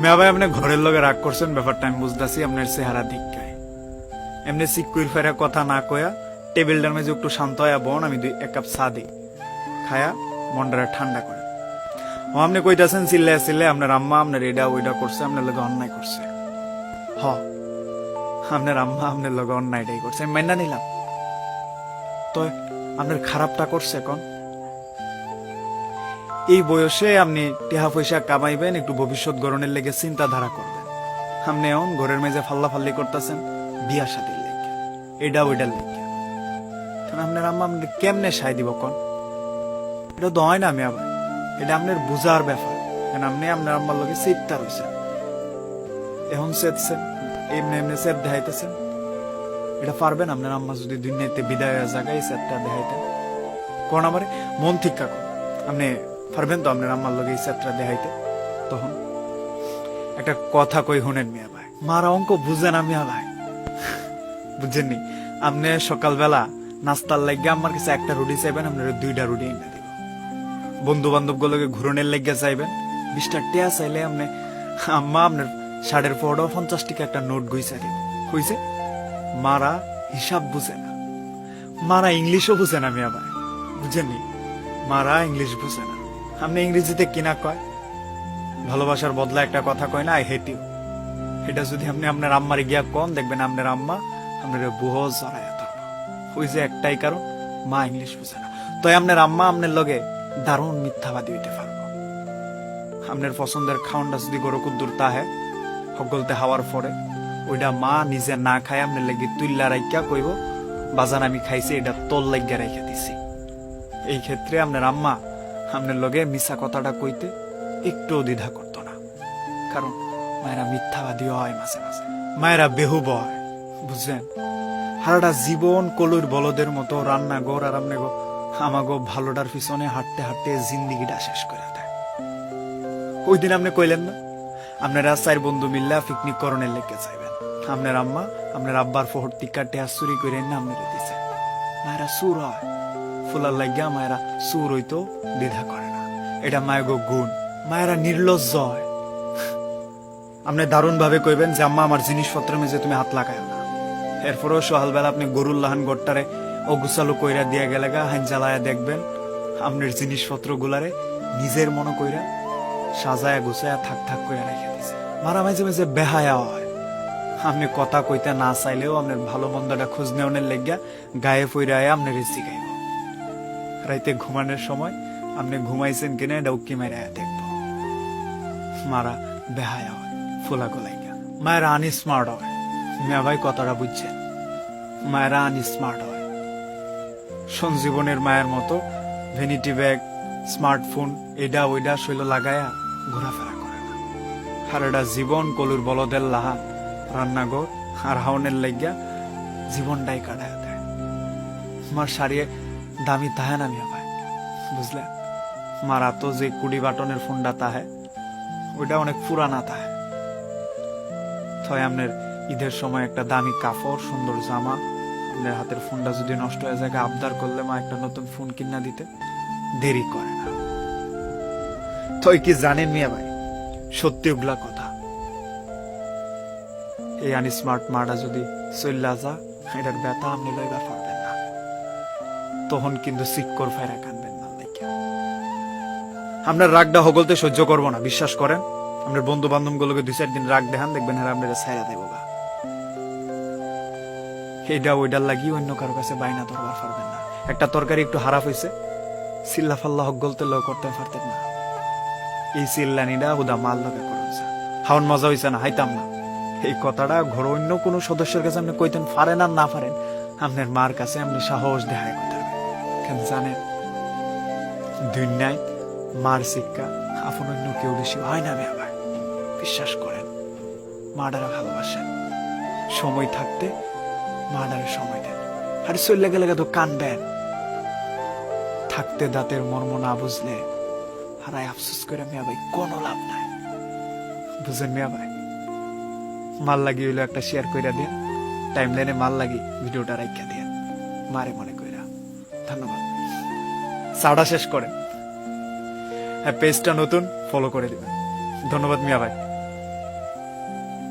মিয়া ভাই আপনি ঘরের লগে রাগ করছেন, ব্যাপারটা আমি বুঝতেছি। আপনার চেহারা দিককায় এমনি সিকুইর ফেরা কথা না কয়া টেবিলটার মেঝে একটু শান্ত হয়ে বোন, আমি এক কাপ চা দিই, খায়া মনটা ঠান্ডা করে। আপনি কইতাছেন চিল্লায় চিল্লায় আপনার আম্মা আপনার এটা ওইটা করছে, আপনার লগে অন্যায় করছে। হ, আপনার আম্মা আপনার লগে অন্যায়টাই করছে, আমি মাইনা নিলাম। তো আপনার খারাপটা করছে কোন? এই বয়সে আপনি টেহা পয়সা কামাইবেন, একটু ভবিষ্যৎ গড়নের লেগে চিন্তাধারা করবেন। আপনি এখন ঘরের মেঝে ফাল্লা ফাল্লি করতেছেন বিয়া শাদির লেগে, এটা ওইটার লেগে। আপনার আম্মা আপনি কেমনে সাই দিব কোন? এটা তো হয় না মিয়া ভাই, এটা আপনার বুঝার ব্যাপার। আপনি আপনার আম্মার লগে চিত্তা রয়েছেন, এখন চেতছেন, এমনি এমনি চেত দেখাইতেছেন। এটা পারবেন আপনার আম্মা যদি দুনিয়াতে বিদায় হয়ে জায়গায় এই চেতটা দেখাইতেন কোন? আমার মন ঠিক কাকু, আপনি পারবেন তো আপনার আম্মার লগে এই চেতটা দেখাইতে? তখন একটা কথা কই শুনেন মিয়া ভাই, মারা অঙ্ক বুঝে না মিয়া ভাই, বুঝছেননি? আপনি সকালবেলা নাস্তার লাগে আমার কাছে একটা রুটি চাইবেন, আপনার 2টা রুটি এনে দিব। বন্ধু বান্ধব গুলোকে ঘুরনের লেগে চাইবেন, 20টা টিয়া চাইলে আপনি আম্মা আপনার 50 টাকা একটা নোট গইসা দিব। হইছে? মারা হিসাব বুঝে না, মারা ইংলিশও বুঝে না মিয়া ভাই, বুঝেননি? মারা ইংলিশ বুঝে না। আপনি ইংরেজিতে কিনা কয় ভালোবাসার বদলা একটা কথা কয় না, আই হেট ইউ। এটা যদি আপনি আপনার আম্মারে গিয়া কন, দেখবেন আপনার আম্মা আপনার বুহ জড়াইয়া থাকবে। ওই যে একটাই কারণ, মা ইংলিশ বুঝে না। তো আপনার আম্মা আপনার লগে দারুণ মিথ্যাবাদী হইতে পারবো। আপনার পছন্দের খাওয়ানটা যদি গরু কুদ্দুর তাহে সকলতে হাওয়ার পরে ওইটা মা নিজে না খায় আপনার লেগে তুইল্লা রাইকা কইব, বাজান আমি খাইছি, এটা তোর লাগিয়া রাইখা দিছি। এই ক্ষেত্রে আপনার আম্মা আপনার লগে মিছা কথাটা কইতে একটু দ্বিধা করতো না, কারণ মায়েরা মিথ্যাবাদীও হয় মাঝে মাঝে, মায়েরা বেহুব হয়, বুঝলেন? সারাটা জীবন কলুর বলদের মতো রান্নাঘর আর আমনে আমাগো ভালোটার পিছনে হাঁটতে হাঁটতে জিন্দিগিটা শেষ করে দেয়। ওই দিন আপনি কইলেন না আপনারা 4 বন্ধু মিল্লা পিকনিক করণের লেগে যাইবেন, আপনার আম্মা আপনার আব্বার ফোহর টিকা টেহা চুরি করে না আপনারা দিছে। মায়েরা সুর হয়, ফুলার লাগিয়া মায়েরা সুর হইতো দ্বিধা করে না, এটা মায়েগো গুণ। মায়েরা নির্লজ্জ হয়। আপনি দারুণ ভাবে কইবেন যে আম্মা আমার জিনিসপত্র মেজে তুমি হাত লাগায় না, এরপরেও সকালবেলা আপনি গরুর লাহান গড়টারে ও গুছালো কইরা দিয়া গেলে গা হাইন জ্বালায়া দেখবেন আপনার জিনিসপত্র গুলারে নিজের মনে কইরা সাজায়া গুছায়া থাক থাক করে রেখে দিছে। মারা মাঝে মাঝে বেহায়া হয়, আপনি কথা কইতে না চাইলেও আপনার ভালো মন্দটা খোঁজ নেওয়ার লেগা গায়ে ফইরায় আপনার শিখাইব। রাইতে ঘুমানোর সময় আপনি ঘুমাইছেন কিনা এটা উকি মেরে দেখব। মারা বেহায়া হয়, ফোলা গোলাইকা। মায়েরা আনস্মার্ট হয়, মিয়া ভাই কথাটা বুঝছেন? মায়েরা আনস্মার্ট হয়। সঞ্জীবনের মায়ের মতো ভ্যানিটি ব্যাগ, স্মার্টফোন এটা ওইটা শৈল লাগায়া ঘোরাফেরা করে না। আর এটা জীবন কলুর বলদের লাহা রান্নাঘর আর হাওনের লাগিয়া জীবনটাই কাটায় দেয়। মার শাড়িয়ে দামি তাহে না মিয়া ভাই, বুঝলেন? মারা তো যে 20 বাটনের ফোনটা তাহে ওইটা অনেক পুরানা তাহে। আপনার ঈদের সময় একটা দামি কাপড়, সুন্দর জামা, আপনার হাতের ফোনটা যদি নষ্ট হয়ে যায় আবদার করলে মা একটা নতুন ফোন কিনা দিতে দেরি করে না। তো কি জানেন মিয়া ভাই, সত্যি ওগুলা কথা। এই আনস্মার্ট মাটা যদি চল্লা যা, এটার ব্যথা আপনি লইবা পারবেন না। তখন কিন্তু সিক্কর ফেরা কানবেন না। আপনার রাগটা হগলতে সহ্য করবো না, বিশ্বাস করেন। আপনার বন্ধু বান্ধব গুলোকে 2-4 দিন রাগ দেখান, দেখবেন হ্যাঁ আপনারা ছাইরা দেবো গা। এইটা ওইটার লাগি অন্য কারো কাছে বাইনা ধরবার পারবেন না। একটা তরকারি একটু হারাপ হয়েছে, চিল্লা ফাল্লা হগলতে লো করতে পারতেন না। এই চিল্লানিটা উদা মাল লগে করছে, হাওন মজা হয়েছে না, হাইতাম না। এই কথাটা ঘর অন্য কোনো সদস্যের কাছে আপনি কইতেন পারেন আর না পারেন, আপনার মার কাছে আপনি সাহস দেখায় কইতে পারবেন। কেন জানেন? দুনিয়ায় মার শিক্ষা আপন অন্য কেউ বেশি হয় না মিয়া ভাই, বিশ্বাস করেন। মাডারা ভালোবাসেন, সময় থাকতে মাডারে সময় দেন। আর চললে গেলে তো কানবেন। থাকতে দাঁতের মর্ম না বুঝলে হারাই আফসোস করে মিয়া ভাই কোনো লাভ নাই, বুঝেন মিয়া ভাই? মাল লাগি হইলো একটা শেয়ার কইরা দিন, টাইম লাইনে মাল লাগি ভিডিওটা রাইখা দিন, মারে মনে কইরা। ধন্যবাদ। চাটা শেষ করেন, হ্যাঁ পেজটা নতুন, ফলো করে দিবেন। ধন্যবাদ মিয়া ভাই।